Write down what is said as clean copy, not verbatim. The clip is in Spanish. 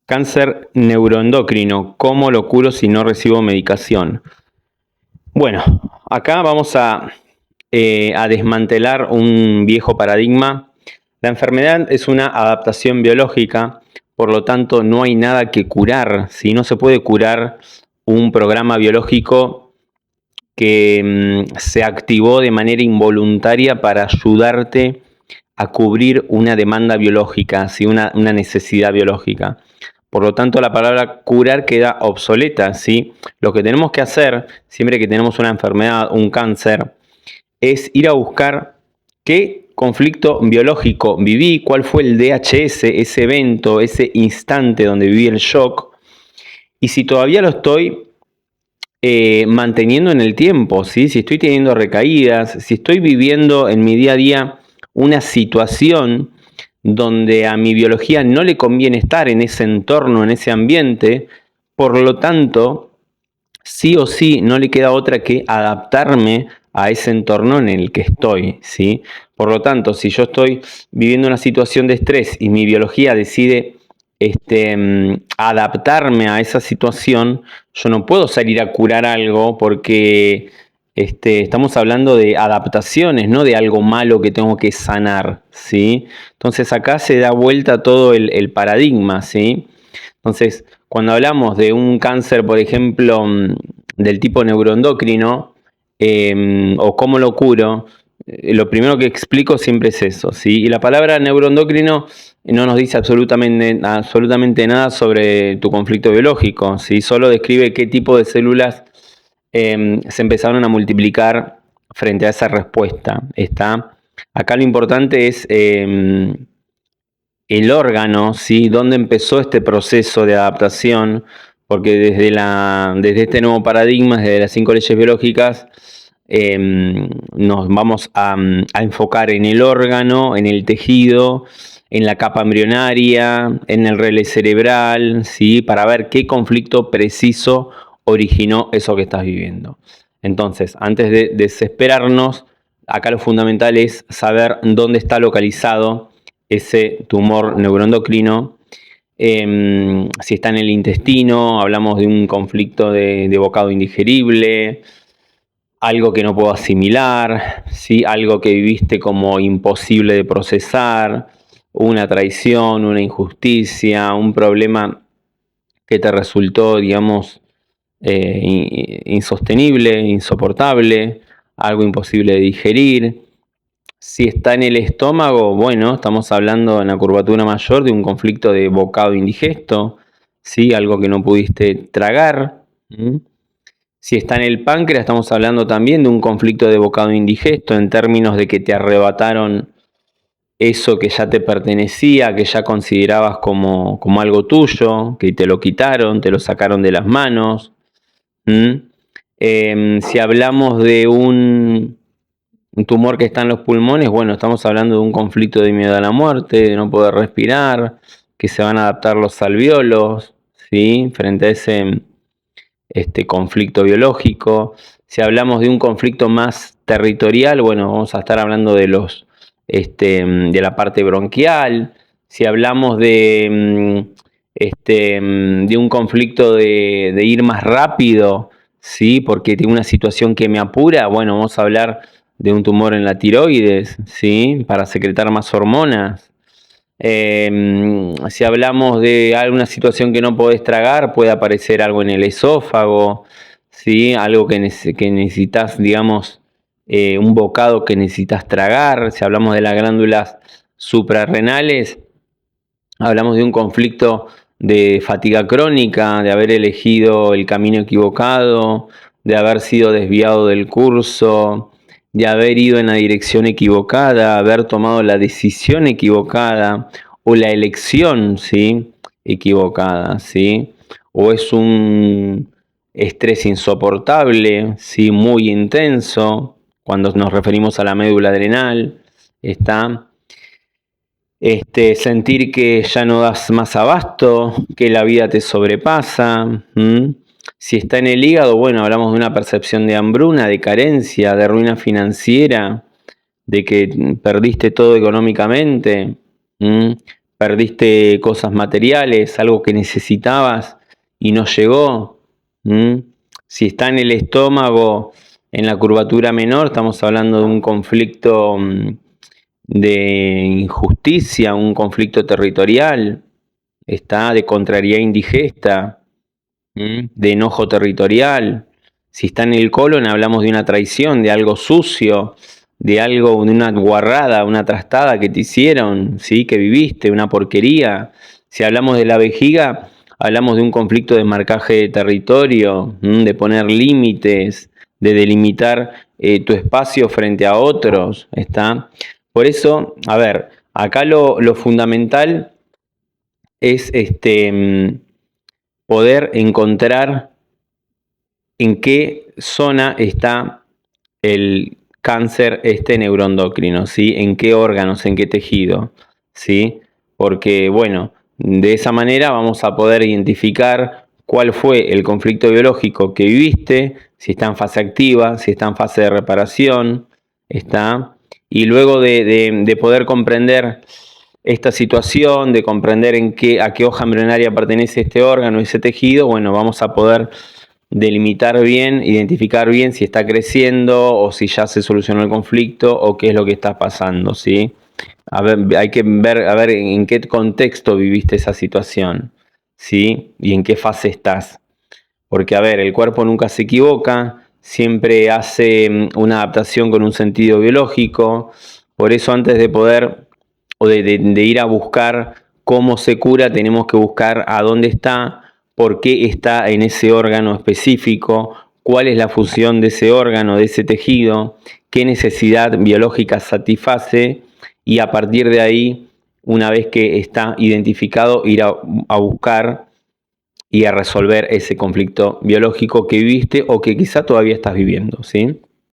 Cáncer neuroendocrino, ¿cómo lo curo si no recibo medicación? Bueno, acá vamos a desmantelar un viejo paradigma. La enfermedad es una adaptación biológica, por lo tanto no hay nada que curar. Si no se puede curar un programa biológico que se activó de manera involuntaria para ayudarte a cubrir una demanda biológica, ¿sí? una necesidad biológica. Por lo tanto, la palabra curar queda obsoleta, ¿sí? Lo que tenemos que hacer, siempre que tenemos una enfermedad, un cáncer, es ir a buscar qué conflicto biológico viví, cuál fue el DHS, ese evento, ese instante donde viví el shock, y si todavía lo estoy manteniendo en el tiempo, ¿sí? Si estoy teniendo recaídas, si estoy viviendo en mi día a día una situación donde a mi biología no le conviene estar en ese entorno, en ese ambiente, por lo tanto, sí o sí no le queda otra que adaptarme a ese entorno en el que estoy, ¿sí? Por lo tanto, si yo estoy viviendo una situación de estrés y mi biología decide adaptarme a esa situación, yo no puedo salir a curar algo porque estamos hablando de adaptaciones, no de algo malo que tengo que sanar, ¿sí? Entonces acá se da vuelta todo el paradigma, ¿sí? Entonces, cuando hablamos de un cáncer, por ejemplo, del tipo neuroendocrino, o cómo lo curo, lo primero que explico siempre es eso, ¿sí? Y la palabra neuroendocrino no nos dice absolutamente nada sobre tu conflicto biológico, ¿sí? Solo describe qué tipo de células se empezaron a multiplicar frente a esa respuesta. Acá lo importante es el órgano, ¿sí? ¿Dónde empezó este proceso de adaptación? Porque desde este nuevo paradigma, desde las 5 leyes biológicas, nos vamos a enfocar en el órgano, en el tejido, en la capa embrionaria, en el relé cerebral, ¿sí? Para ver qué conflicto preciso originó eso que estás viviendo. Entonces, antes de desesperarnos, acá lo fundamental es saber dónde está localizado ese tumor neuroendocrino. Si está en el intestino, hablamos de un conflicto de bocado indigerible, algo que no puedo asimilar, ¿sí? Algo que viviste como imposible de procesar, una traición, una injusticia, un problema que te resultó, digamos, insostenible, insoportable, algo imposible de digerir. Si está en el estómago, bueno, estamos hablando en la curvatura mayor de un conflicto de bocado indigesto, ¿sí? Algo que no pudiste tragar. Si está en el páncreas, estamos hablando también de un conflicto de bocado indigesto en términos de que te arrebataron eso que ya te pertenecía, que ya considerabas como algo tuyo, que te lo quitaron, te lo sacaron de las manos. Si hablamos de un tumor que está en los pulmones, bueno, estamos hablando de un conflicto de miedo a la muerte, de no poder respirar, que se van a adaptar los alvéolos, ¿sí? Frente a ese conflicto biológico. Si hablamos de un conflicto más territorial, bueno, vamos a estar hablando de la parte bronquial. Si hablamos de un conflicto de ir más rápido, ¿sí? Porque tengo una situación que me apura, bueno, vamos a hablar de un tumor en la tiroides, ¿sí? Para secretar más hormonas. Si hablamos de alguna situación que no podés tragar, puede aparecer algo en el esófago, ¿sí? Algo que necesitas, digamos, un bocado que necesitas tragar. Si hablamos de las glándulas suprarrenales, hablamos de un conflicto de fatiga crónica, de haber elegido el camino equivocado, de haber sido desviado del curso, de haber ido en la dirección equivocada, haber tomado la decisión equivocada o la elección, ¿sí? Equivocada, ¿sí? O es un estrés insoportable, ¿sí? Muy intenso, cuando nos referimos a la médula adrenal, está sentir que ya no das más abasto, que la vida te sobrepasa. Si está en el hígado, bueno, hablamos de una percepción de hambruna, de carencia, de ruina financiera, de que perdiste todo económicamente, perdiste cosas materiales, algo que necesitabas y no llegó. Si está en el estómago, en la curvatura menor, estamos hablando de un conflicto de injusticia, un conflicto territorial, está de contrariedad indigesta, de enojo territorial. Si está en el colon, hablamos de una traición, de algo sucio, de algo, de una guarrada, una trastada que te hicieron, ¿sí? Que viviste, una porquería. Si hablamos de la vejiga, hablamos de un conflicto de marcaje de territorio, de poner límites, de delimitar tu espacio frente a otros, ¿está? Por eso, a ver, acá lo fundamental es poder encontrar en qué zona está el cáncer neuroendocrino, ¿sí? En qué órganos, en qué tejido, ¿sí? Porque, bueno, de esa manera vamos a poder identificar cuál fue el conflicto biológico que viviste, si está en fase activa, si está en fase de reparación, está. Y luego de poder comprender esta situación, de comprender a qué hoja embrionaria pertenece este órgano, ese tejido, bueno, vamos a poder delimitar bien, identificar bien si está creciendo o si ya se solucionó el conflicto o qué es lo que está pasando, ¿sí? A ver, hay que ver a ver en qué contexto viviste esa situación, ¿sí? Y en qué fase estás. Porque, a ver, el cuerpo nunca se equivoca, siempre hace una adaptación con un sentido biológico. Por eso, antes de poder o de ir a buscar cómo se cura, tenemos que buscar a dónde está, por qué está en ese órgano específico, cuál es la función de ese órgano, de ese tejido, qué necesidad biológica satisface, y a partir de ahí, una vez que está identificado, ir a buscar y a resolver ese conflicto biológico que viviste o que quizá todavía estás viviendo, ¿sí?